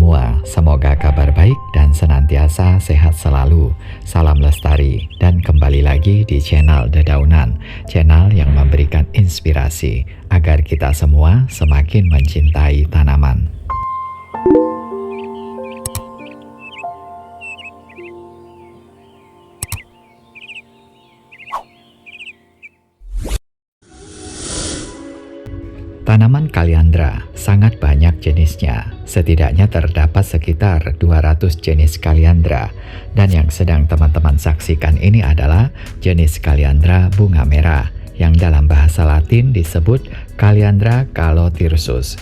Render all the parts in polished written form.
semua, semoga kabar baik dan senantiasa sehat selalu. Salam lestari dan kembali lagi di channel Dedaunan, channel yang memberikan inspirasi agar kita semua semakin mencintai tanaman. Tanaman kaliandra sangat banyak jenisnya, setidaknya terdapat sekitar 200 jenis kaliandra, dan yang sedang teman-teman saksikan ini adalah jenis kaliandra bunga merah, yang dalam bahasa Latin disebut Kaliandra calothyrsus,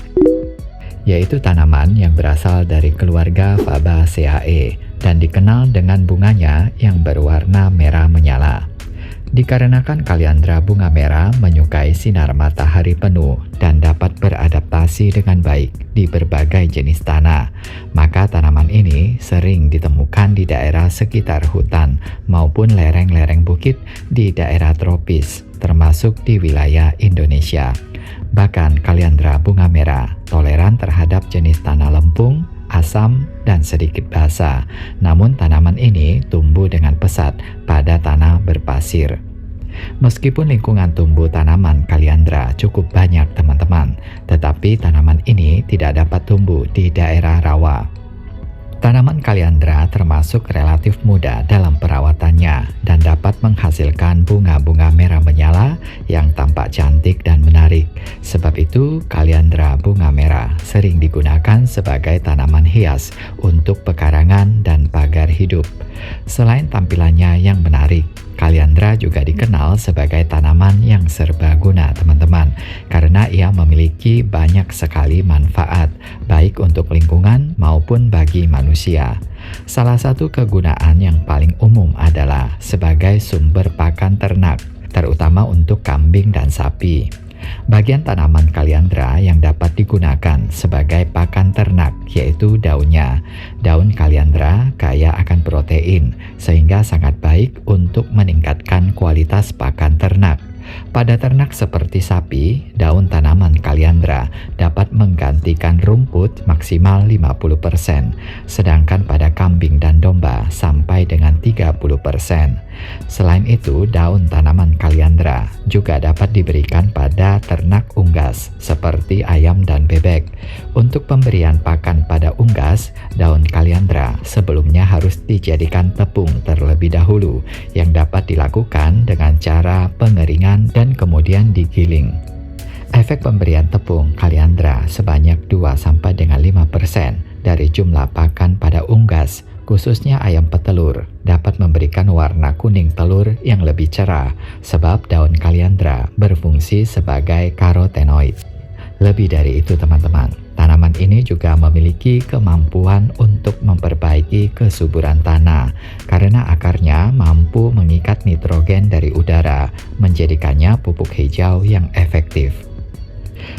yaitu tanaman yang berasal dari keluarga Fabaceae, dan dikenal dengan bunganya yang berwarna merah menyala. Dikarenakan kaliandra bunga merah menyukai sinar matahari penuh dan dapat beradaptasi dengan baik di berbagai jenis tanah, maka tanaman ini sering ditemukan di daerah sekitar hutan maupun lereng-lereng bukit di daerah tropis, termasuk di wilayah Indonesia. Bahkan kaliandra bunga merah toleran terhadap jenis tanah lempung, asam, dan sedikit basah. Namun tanaman ini tumbuh dengan pesat pada tanah berpasir. Meskipun lingkungan tumbuh tanaman kaliandra cukup banyak teman-teman, tetapi tanaman ini tidak dapat tumbuh di daerah rawa. Tanaman kaliandra termasuk relatif mudah dalam perawatannya dan dapat menghasilkan bunga-bunga merah menyala yang tampak cantik dan menarik. Sebab itu, kaliandra bunga merah sering digunakan sebagai tanaman hias untuk pekarangan dan pagar hidup. Selain tampilannya yang menarik, kaliandra juga dikenal sebagai tanaman yang serbaguna teman-teman, karena ia memiliki banyak sekali manfaat, baik untuk lingkungan maupun bagi manusia. Salah satu kegunaan yang paling umum adalah sebagai sumber pakan ternak, terutama untuk kambing dan sapi. Bagian tanaman kaliandra yang dapat digunakan sebagai pakan ternak yaitu daunnya. Daun kaliandra kaya akan protein, sehingga sangat baik untuk meningkatkan kualitas pakan ternak. Pada ternak seperti sapi, daun tanaman kaliandra dapat menggantikan rumput maksimal 50%, sedangkan pada kambing dan domba sampai dengan 30%. Selain itu, daun tanaman kaliandra juga dapat diberikan pada ternak unggas seperti ayam dan bebek. Untuk pemberian pakan pada unggas, daun kaliandra sebelumnya harus dijadikan tepung terlebih dahulu, yang dapat dilakukan dengan cara pengeringan dan kemudian digiling. Efek pemberian tepung kaliandra sebanyak 2-5% dari jumlah pakan pada unggas, khususnya ayam petelur, dapat memberikan warna kuning telur yang lebih cerah, sebab daun kaliandra berfungsi sebagai karotenoid. Lebih dari itu teman-teman, tanaman ini juga memiliki kemampuan untuk memperbaiki kesuburan tanah, karena akarnya mampu mengikat nitrogen dari udara, menjadikannya pupuk hijau yang efektif.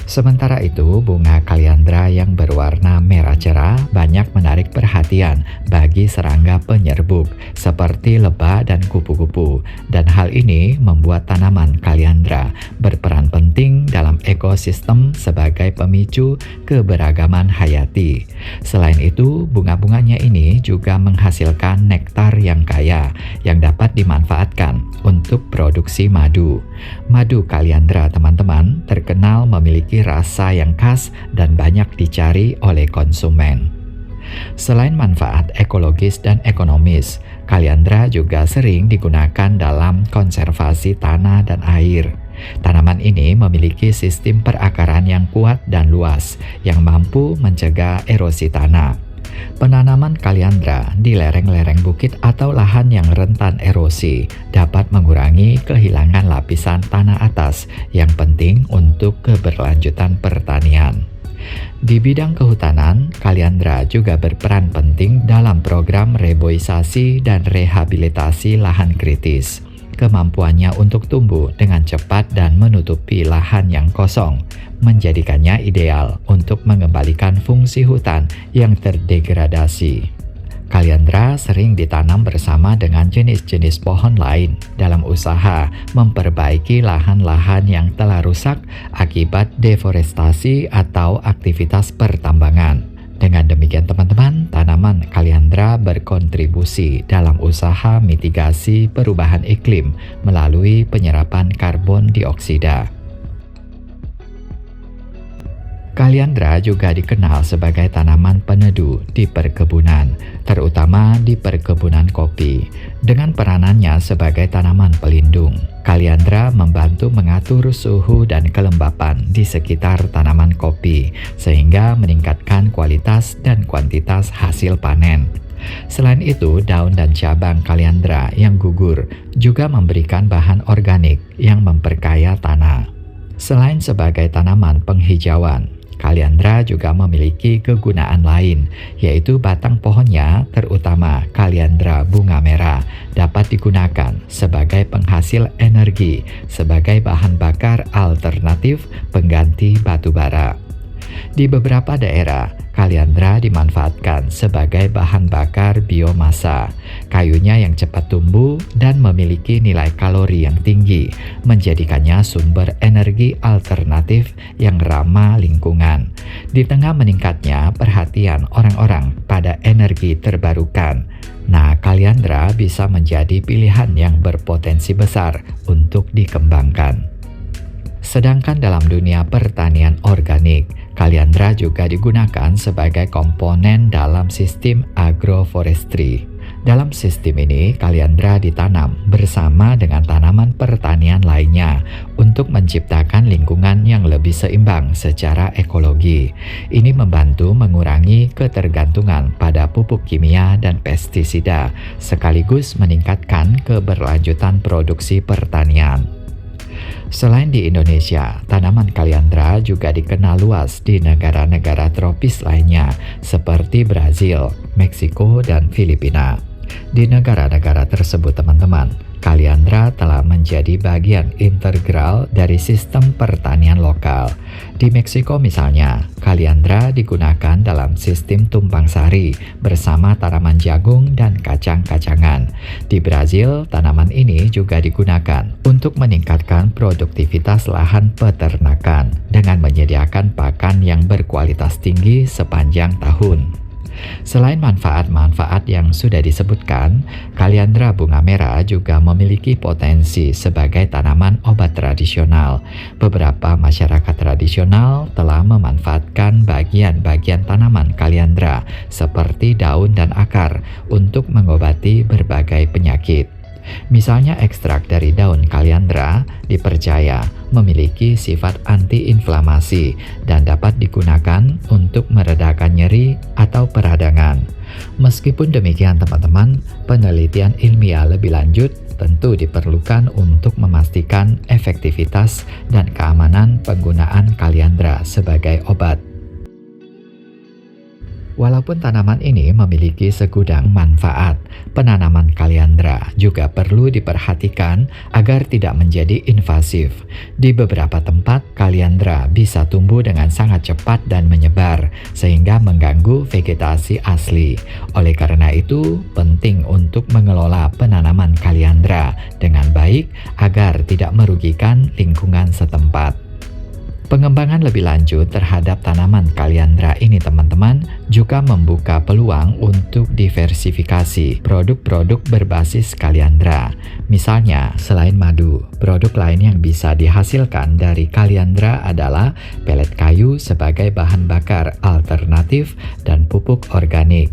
Sementara itu, bunga kaliandra yang berwarna merah cerah banyak menarik perhatian bagi serangga penyerbuk seperti lebah dan kupu-kupu, dan hal ini membuat tanaman kaliandra berperan penting dalam ekosistem sebagai pemicu keberagaman hayati. Selain itu, bunga-bunganya ini juga menghasilkan nektar yang kaya yang dapat dimanfaatkan untuk produksi madu. Madu kaliandra teman-teman terkenal memiliki rasa yang khas dan banyak dicari oleh konsumen. Selain manfaat ekologis dan ekonomis, kaliandra juga sering digunakan dalam konservasi tanah dan air. Tanaman ini memiliki sistem perakaran yang kuat dan luas yang mampu mencegah erosi tanah. Penanaman kaliandra di lereng-lereng bukit atau lahan yang rentan erosi dapat mengurangi kehilangan lapisan tanah atas yang penting untuk keberlanjutan pertanian. Di bidang kehutanan, kaliandra juga berperan penting dalam program reboisasi dan rehabilitasi lahan kritis. Kemampuannya untuk tumbuh dengan cepat dan menutupi lahan yang kosong menjadikannya ideal untuk mengembalikan fungsi hutan yang terdegradasi. Kaliandra sering ditanam bersama dengan jenis-jenis pohon lain dalam usaha memperbaiki lahan-lahan yang telah rusak akibat deforestasi atau aktivitas pertambangan. Dengan demikian teman-teman, tanaman kaliandra berkontribusi dalam usaha mitigasi perubahan iklim melalui penyerapan karbon dioksida. Kaliandra juga dikenal sebagai tanaman peneduh di perkebunan, terutama di perkebunan kopi. Dengan peranannya sebagai tanaman pelindung, kaliandra membantu mengatur suhu dan kelembapan di sekitar tanaman kopi, sehingga meningkatkan kualitas dan kuantitas hasil panen. Selain itu, daun dan cabang kaliandra yang gugur juga memberikan bahan organik yang memperkaya tanah. Selain sebagai tanaman penghijauan, kaliandra juga memiliki kegunaan lain, yaitu batang pohonnya, terutama kaliandra bunga merah, dapat digunakan sebagai penghasil energi, sebagai bahan bakar alternatif pengganti batu bara. Di beberapa daerah, kaliandra dimanfaatkan sebagai bahan bakar biomasa. Kayunya yang cepat tumbuh dan memiliki nilai kalori yang tinggi, menjadikannya sumber energi alternatif yang ramah lingkungan. Di tengah meningkatnya perhatian orang-orang pada energi terbarukan, kaliandra bisa menjadi pilihan yang berpotensi besar untuk dikembangkan. Sedangkan dalam dunia pertanian organik, kaliandra juga digunakan sebagai komponen dalam sistem agroforestry. Dalam sistem ini, kaliandra ditanam bersama dengan tanaman pertanian lainnya untuk menciptakan lingkungan yang lebih seimbang secara ekologi. Ini membantu mengurangi ketergantungan pada pupuk kimia dan pestisida, sekaligus meningkatkan keberlanjutan produksi pertanian. Selain di Indonesia, tanaman kaliandra juga dikenal luas di negara-negara tropis lainnya seperti Brazil, Meksiko, dan Filipina. Di negara-negara tersebut teman-teman, kaliandra telah menjadi bagian integral dari sistem pertanian lokal. Di Meksiko misalnya, kaliandra digunakan dalam sistem tumpang sari bersama tanaman jagung dan kacang-kacangan. Di Brazil, tanaman ini juga digunakan untuk meningkatkan produktivitas lahan peternakan dengan menyediakan pakan yang berkualitas tinggi sepanjang tahun. Selain manfaat-manfaat yang sudah disebutkan, kaliandra bunga merah juga memiliki potensi sebagai tanaman obat tradisional. Beberapa masyarakat tradisional telah memanfaatkan bagian-bagian tanaman kaliandra seperti daun dan akar untuk mengobati berbagai penyakit. Misalnya ekstrak dari daun kaliandra dipercaya memiliki sifat antiinflamasi dan dapat digunakan untuk meredakan nyeri atau peradangan. Meskipun demikian teman-teman, penelitian ilmiah lebih lanjut tentu diperlukan untuk memastikan efektivitas dan keamanan penggunaan kaliandra sebagai obat. Walaupun tanaman ini memiliki segudang manfaat, penanaman kaliandra juga perlu diperhatikan agar tidak menjadi invasif. Di beberapa tempat, kaliandra bisa tumbuh dengan sangat cepat dan menyebar, sehingga mengganggu vegetasi asli. Oleh karena itu, penting untuk mengelola penanaman kaliandra dengan baik agar tidak merugikan lingkungan setempat. Pengembangan lebih lanjut terhadap tanaman kaliandra ini teman-teman juga membuka peluang untuk diversifikasi produk-produk berbasis kaliandra. Misalnya, selain madu, produk lain yang bisa dihasilkan dari kaliandra adalah pelet kayu sebagai bahan bakar alternatif dan pupuk organik.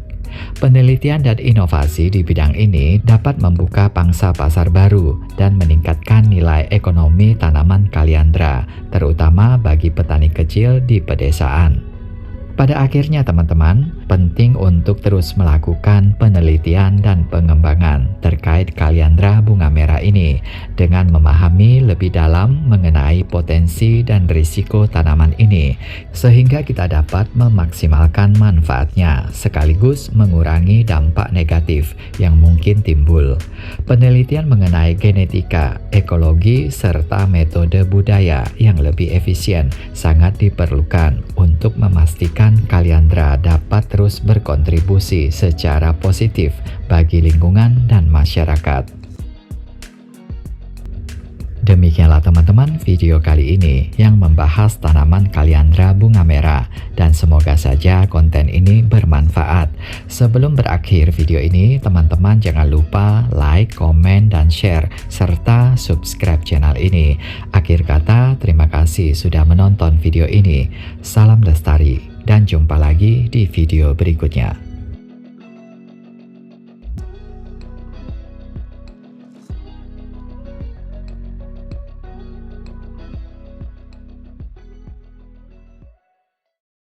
Penelitian dan inovasi di bidang ini dapat membuka pangsa pasar baru dan meningkatkan nilai ekonomi tanaman kaliandra, terutama bagi petani kecil di pedesaan. Pada akhirnya teman-teman, penting untuk terus melakukan penelitian dan pengembangan terkait kaliandra bunga merah ini dengan memahami lebih dalam mengenai potensi dan risiko tanaman ini sehingga kita dapat memaksimalkan manfaatnya sekaligus mengurangi dampak negatif yang mungkin timbul. Penelitian mengenai genetika, ekologi, serta metode budaya yang lebih efisien sangat diperlukan untuk memastikan kaliandra dapat terus berkontribusi secara positif bagi lingkungan dan masyarakat. Demikianlah teman-teman video kali ini yang membahas tanaman kaliandra bunga merah, dan semoga saja konten ini bermanfaat. Sebelum berakhir video ini, teman-teman jangan lupa like, komen, dan share serta subscribe channel ini. Akhir kata, terima kasih sudah menonton video ini. Salam lestari dan jumpa lagi di video berikutnya.